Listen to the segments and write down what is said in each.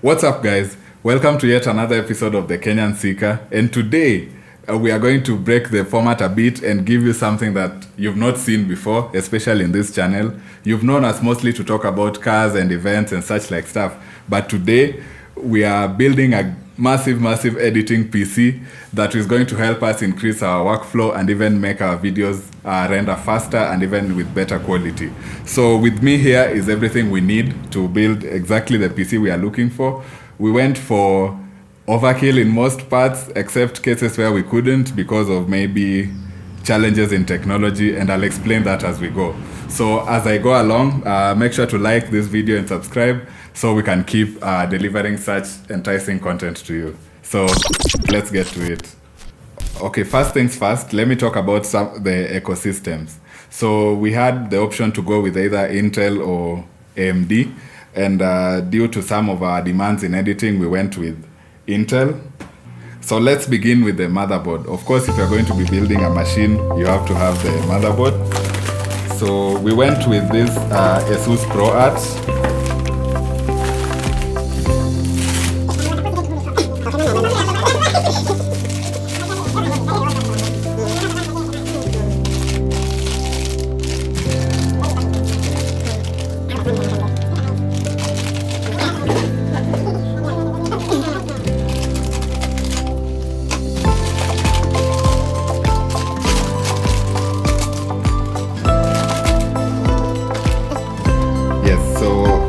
What's up, guys? Welcome to yet another episode of the Kenyan Seeker. And today, we are going to break the format a bit and give you something that you've not seen before, especially in this channel. You've known us mostly to talk about cars and events and such like stuff. But today, we are building a massive editing PC that is going to help us increase our workflow and even make our videos render faster and even with better quality. So with me here is everything we need to build exactly the PC we are looking for. We went for overkill in most parts, except cases where we couldn't because of maybe challenges in technology, and I'll explain that as we go. So as I go along, make sure to like this video and subscribe so we can keep delivering such enticing content to you. So let's get to it. Okay, first things first, let me talk about the ecosystems. So we had the option to go with either Intel or AMD, and due to some of our demands in editing, we went with Intel. So let's begin with the motherboard. Of course, if you're going to be building a machine, you have to have the motherboard. So we went with this Asus ProArt.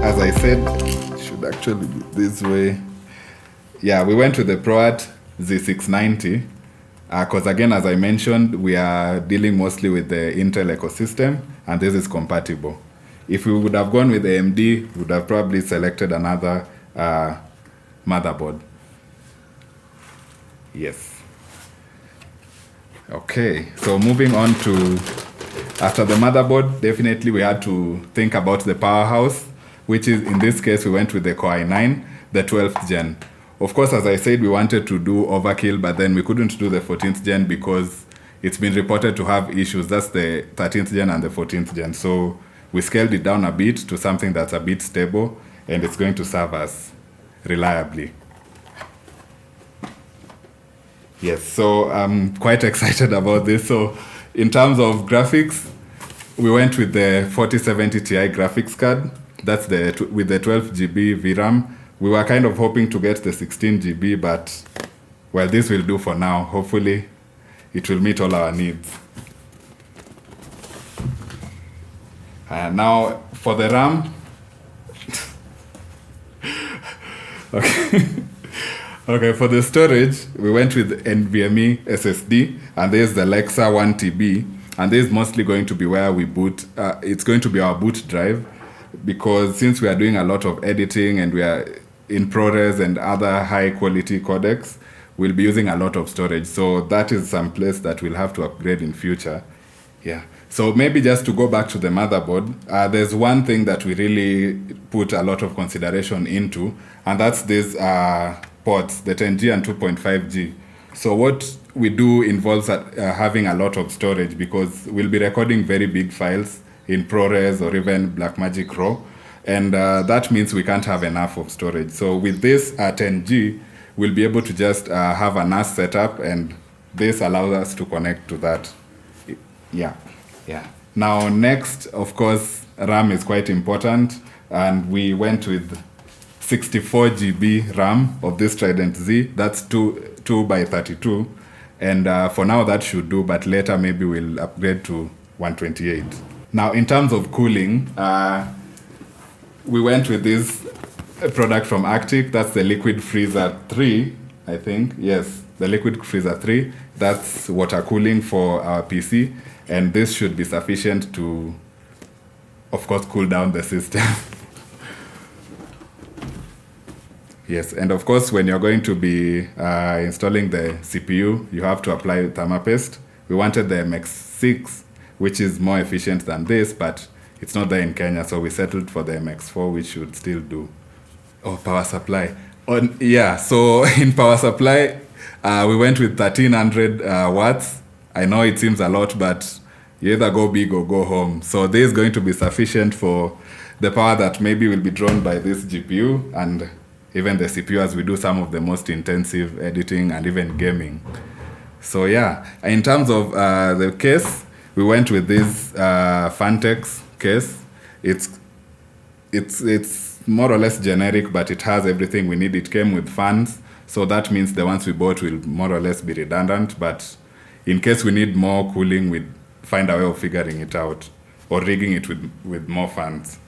As I said, it should actually be this way. Yeah, we went with the ProArt Z690 because again, as I mentioned, we are dealing mostly with the Intel ecosystem, and this is compatible. If we would have gone with AMD, we would have probably selected another motherboard. Yes. Okay, so moving on to, after the motherboard, definitely we had to think about the powerhouse, which is, in this case, we went with the Core i9, the 12th gen. Of course, as I said, we wanted to do overkill, but then we couldn't do the 14th gen because it's been reported to have issues. That's the 13th gen and the 14th gen. So we scaled it down a bit to something that's a bit stable, and it's going to serve us reliably. Yes, so I'm quite excited about this. So in terms of graphics, we went with the 4070 Ti graphics card. That's with the 12 GB VRAM. We were kind of hoping to get the 16 GB, but well, this will do for now. Hopefully, it will meet all our needs. Now, for the RAM. Okay. Okay, for the storage, we went with NVMe SSD, and there's the Lexa 1TB, and this is mostly going to be where we boot. It's going to be our boot drive, because since we are doing a lot of editing and we are in Prores and other high quality codecs, we'll be using a lot of storage. So that is some place that we'll have to upgrade in future. Yeah. So maybe just to go back to the motherboard, there's one thing that we really put a lot of consideration into, and that's these ports, the 10G and 2.5G. So what we do involves having a lot of storage, because we'll be recording very big files in ProRes or even Blackmagic Raw, and that means we can't have enough of storage. So with this 10G, we'll be able to just have a NAS setup, and this allows us to connect to that. Yeah. Now next, of course, RAM is quite important, and we went with 64 GB RAM of this Trident Z. That's 2 by 32, and for now that should do, but later maybe we'll upgrade to 128. Now, in terms of cooling, we went with this product from Arctic. That's the Liquid Freezer 3, I think. Yes, the Liquid Freezer 3. That's water cooling for our PC. And this should be sufficient to, of course, cool down the system. Yes, and of course, when you're going to be installing the CPU, you have to apply thermopaste. We wanted the MX6, which is more efficient than this, but it's not there in Kenya, so we settled for the MX4, which should still do. Oh, power supply. Yeah, so in power supply, we went with 1300 watts. I know it seems a lot, but you either go big or go home. So this is going to be sufficient for the power that maybe will be drawn by this GPU, and even the CPU, as we do some of the most intensive editing and even gaming. So yeah, in terms of the case, we went with this Fantex case. It's more or less generic, but it has everything we need. It came with fans, so that means the ones we bought will more or less be redundant, but in case we need more cooling, we find a way of figuring it out or rigging it with more fans.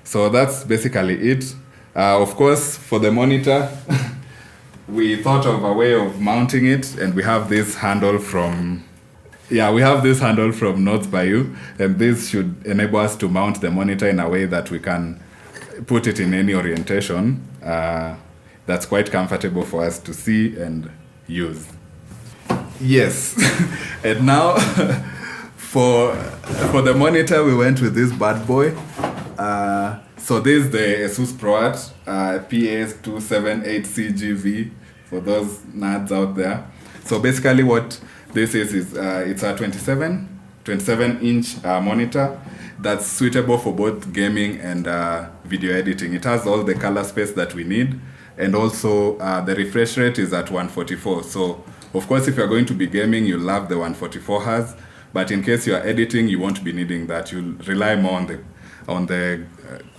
So that's basically it. Of course, for the monitor, we thought of a way of mounting it, and we have this handle from Notes by You, and this should enable us to mount the monitor in a way that we can put it in any orientation that's quite comfortable for us to see and use. Yes. And now for the monitor, we went with this bad boy. So this is the Asus ProArt PA278CGV for those nerds out there. So basically what this is it's a 27-inch monitor that's suitable for both gaming and video editing. It has all the color space that we need, and also the refresh rate is at 144. So of course, if you're going to be gaming, you'll love the 144 Hz, but in case you're editing, you won't be needing that. You'll rely more on the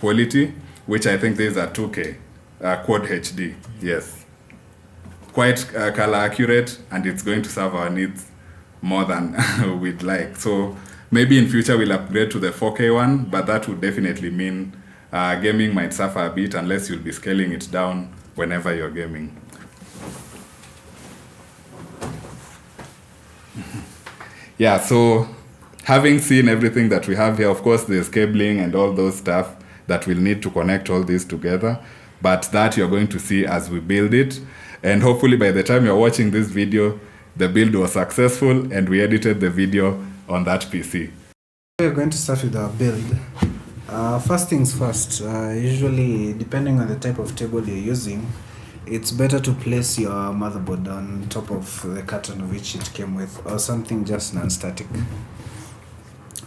quality, which I think there's a 2K Quad HD. Yes, quite color accurate, and it's going to serve our needs more than we'd like. So maybe in future we'll upgrade to the 4K one, but that would definitely mean gaming might suffer a bit unless you'll be scaling it down whenever you're gaming. Yeah, so having seen everything that we have here, of course there's cabling and all those stuff that we'll need to connect all these together, but that you're going to see as we build it. And hopefully by the time you're watching this video, the build was successful and we edited the video on that PC. We're going to start with our build. First things first, usually depending on the type of table you're using, it's better to place your motherboard on top of the carton which it came with, or something just non-static.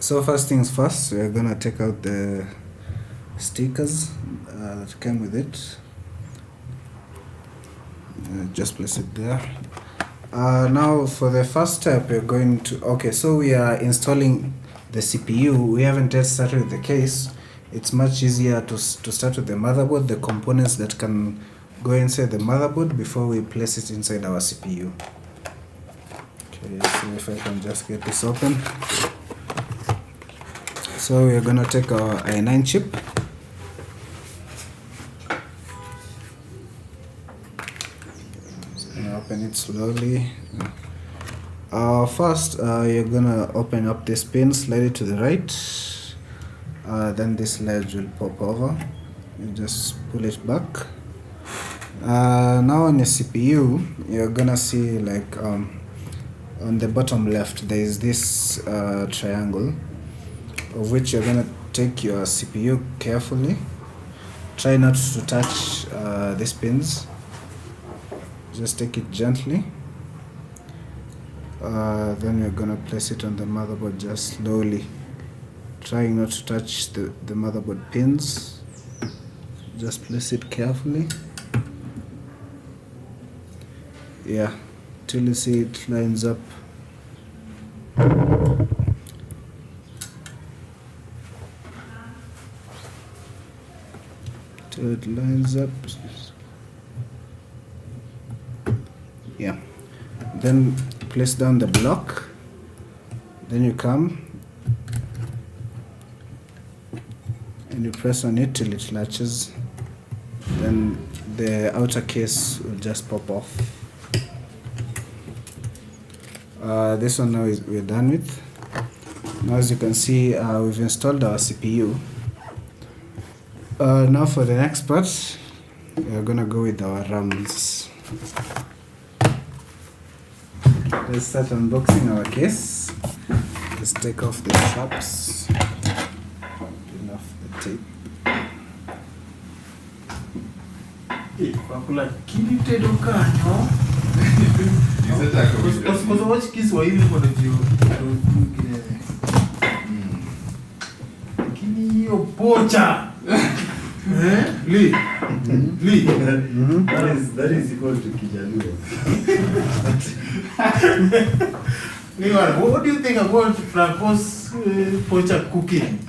So first things first, we're gonna take out the stickers that came with it. Just place it there. Now for the first step, we're going to, so we are installing the CPU. We haven't yet started with the case. It's much easier to start with the motherboard, the components that can go inside the motherboard before we place it inside our CPU. Okay, so if I can just get this open. So we're gonna take our i9 chip. Open it slowly. First, you're gonna open up this pin, slide it to the right. Then this ledge will pop over. You just pull it back. Now on your CPU, you're gonna see like on the bottom left there is this triangle, of which you're gonna take your CPU carefully. Try not to touch these pins. Just take it gently. Then you're gonna place it on the motherboard just slowly, trying not to touch the motherboard pins. Just place it carefully. Yeah, till you see it lines up. Till it lines up. Yeah, then place down the block. Then you come and you press on it till it latches. Then the outer case will just pop off. This one now we're done with. Now as you can see, we've installed our CPU. Now for the next part, we're gonna go with our RAMs. Let's start unboxing our case. Let's take off the straps. Peel off the tape. Lee. Lee. That is equal to Kijaluo. What do you think about Franco's poacher cooking?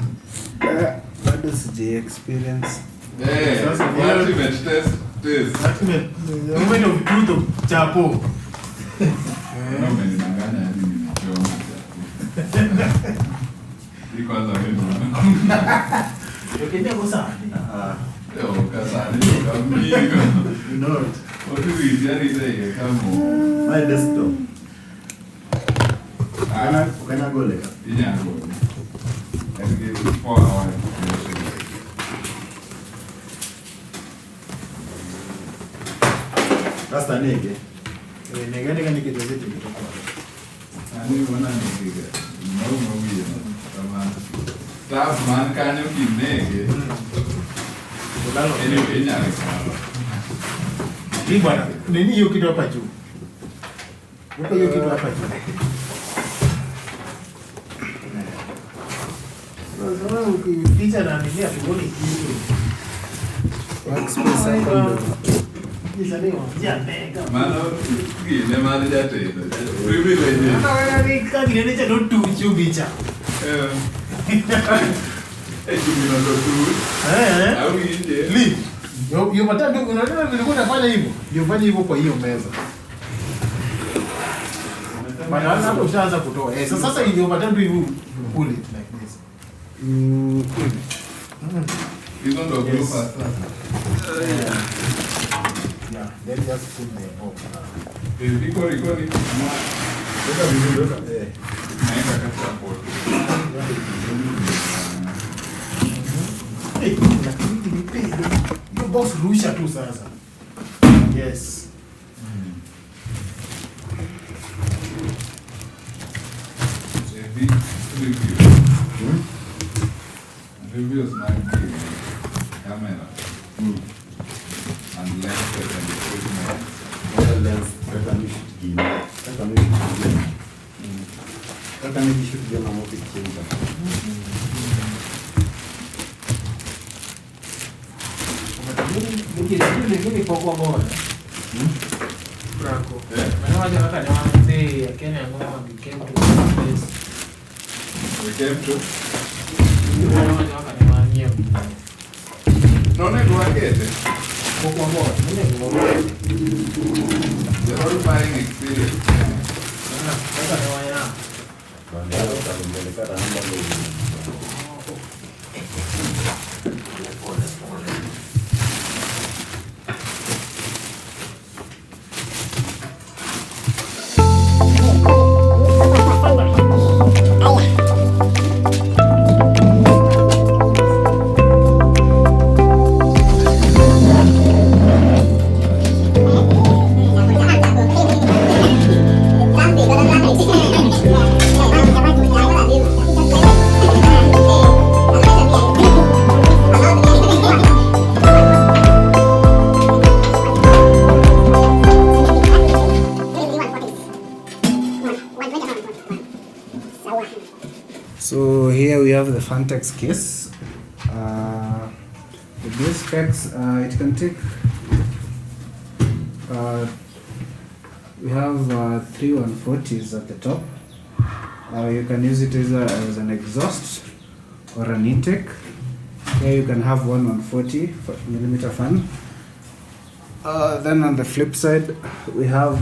What does the experience? Hey, That's a the ultimate test. The moment of truth of Chapo. No, many nanganya hadi nimechoma. Hii kwanza mimi. Ukenda kusani. Leo kasani kambigo. Not. What do we do today? Come on. My desktop. Can I go later? Yeah, go. And give it 4 hours. That's the nigga. Nega nikitozeti kutoka. Ani wana nigga. No movie. Kama staff man kanyo kinege. Anyway, nyari sawa. Hii bwana, nini hiyo kitu hapa juu? Weka hiyo kitu hapa juu. Sasa ukipicha na nini atuone kitu. Workspace hapo. Mano, gine mali jate. Privilege. Wewe ni cha ndo tu bicha. Chumbi na tu. Au nje. Li. Yo matatu unaona nilikuwa nafanya hivyo. Nifanye hivyo kwa hiyo meza. Bana hapo ushaanza kutoa. Sasa hiyo matatu hivyo pull it like this. Hizo ndo glue sasa. Yeah, then just put the box. Iko ni. Weka vizuri, weka. Naenda katika pot. Hiyo box rusha tu sasa. Yes. Big review. Reviews like camera and lens and equipment. Lens, Kaka nikishoot jana moto kicheza. Lakini pokuwa bora. Franco. Wanawaje hata ni wazee ya Kenya ngoma became to this. We came to. Wanawaje hata ni wanyeo. No need to get it. Pokuwa bora. Mimi ngoma. The whole buying experience. Hata ni wanyeo. Ndio utaongeleka namba leo. So here we have the Fantex case. With these specs, it can take. We have 3 140s at the top. You can use it either as an exhaust or an intake. Here you can have 140 millimeter fan. Then on the flip side, we have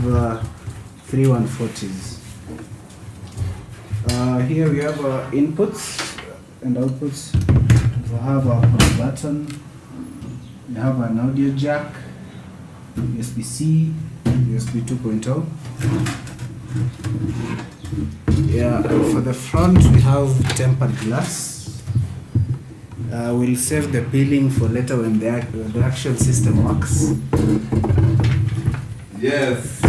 3 140s. Here we have inputs and outputs. We have a power button. We have an audio jack, USB-C, USB 2.0. Yeah, and for the front we have tempered glass. We'll save the peeling for later when the actual system works. Yes.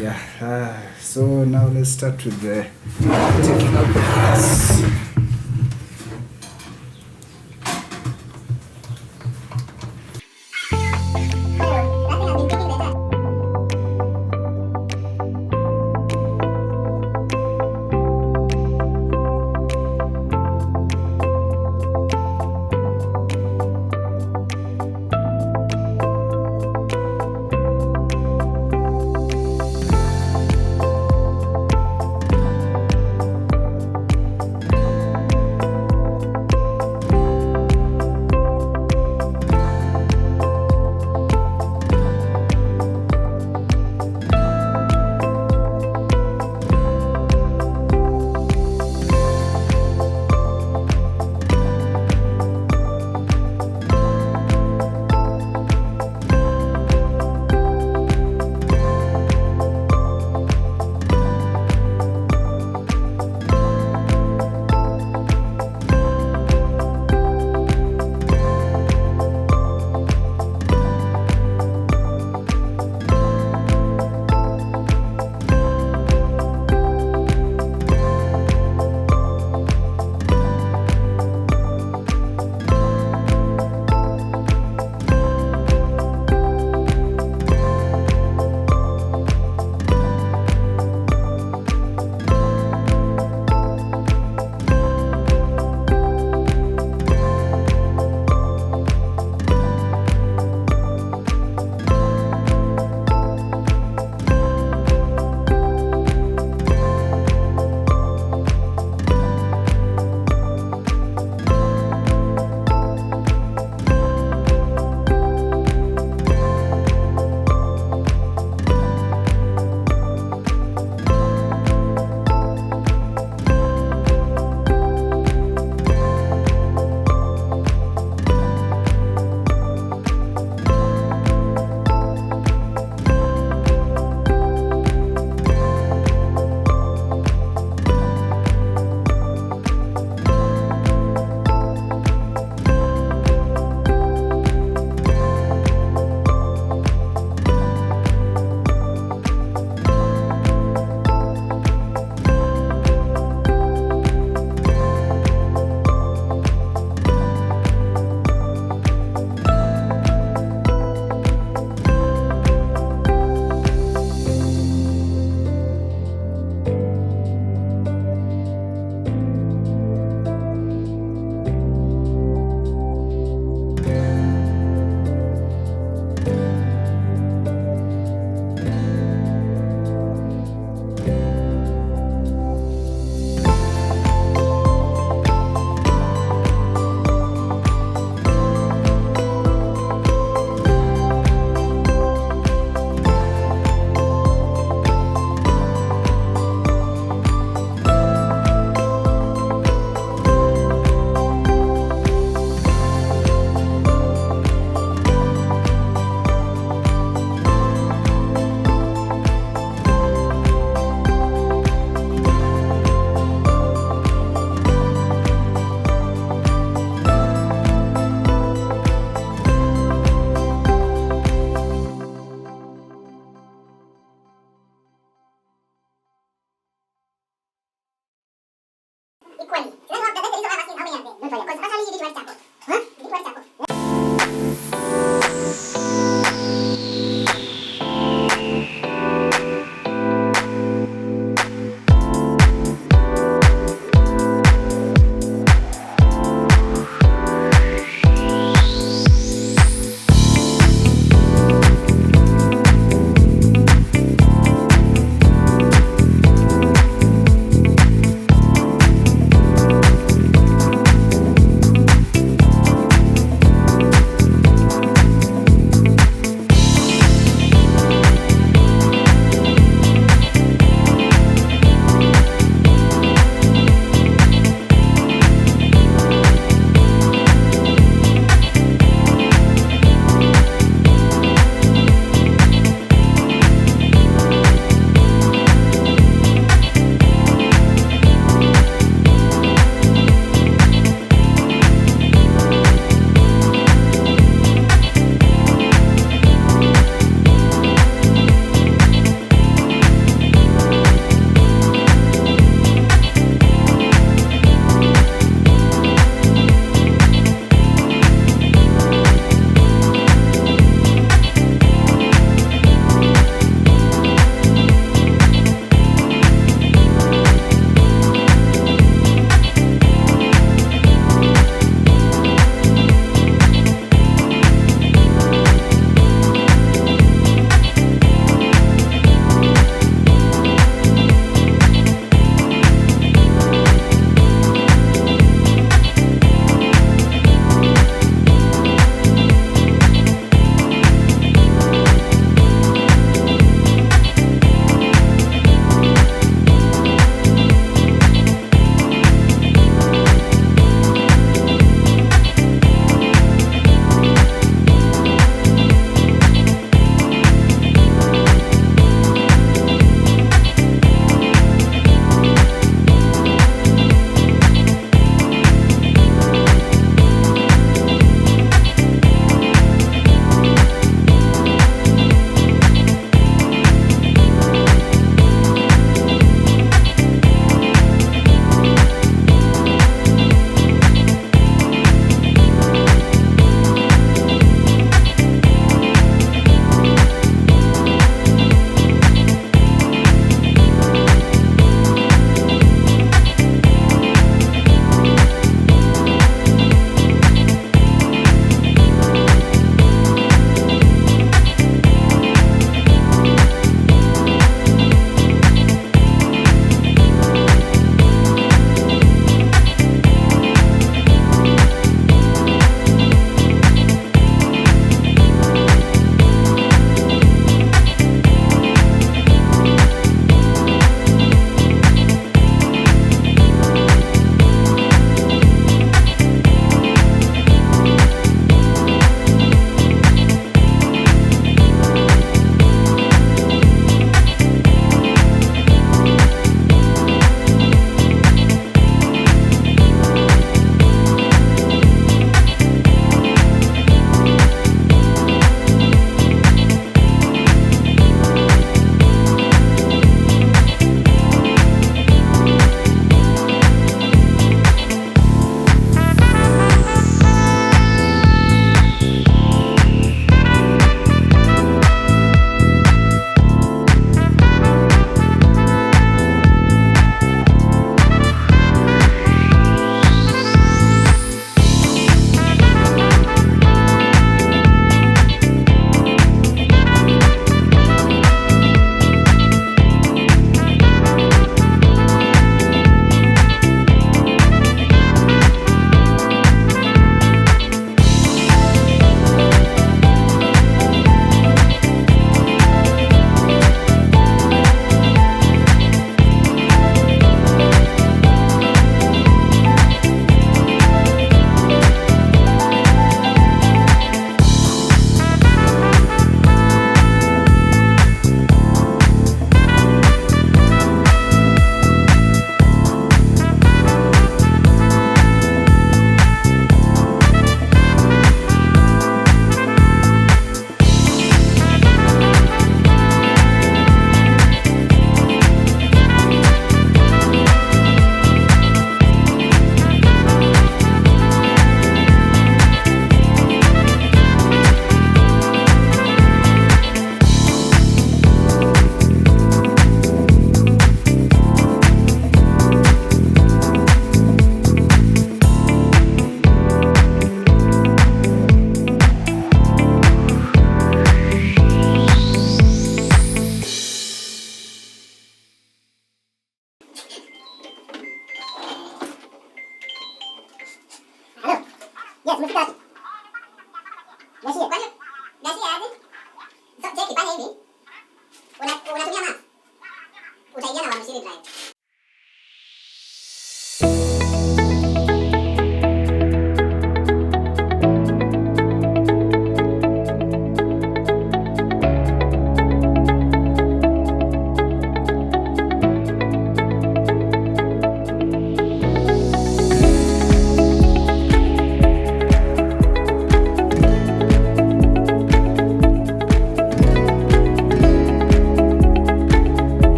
Yeah. So now let's start with the taking out the glass.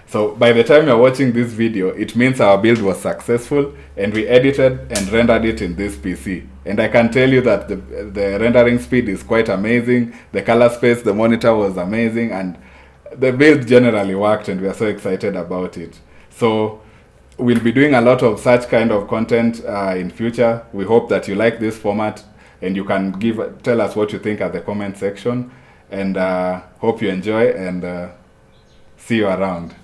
So by the time you're watching this video, it means our build was successful and we edited and rendered it in this PC. And I can tell you that the rendering speed is quite amazing. The color space, the monitor was amazing, and the build generally worked, and we are so excited about it. So we'll be doing a lot of such kind of content in future. We hope that you like this format, and you can tell us what you think at the comment section. And hope you enjoy, and see you around.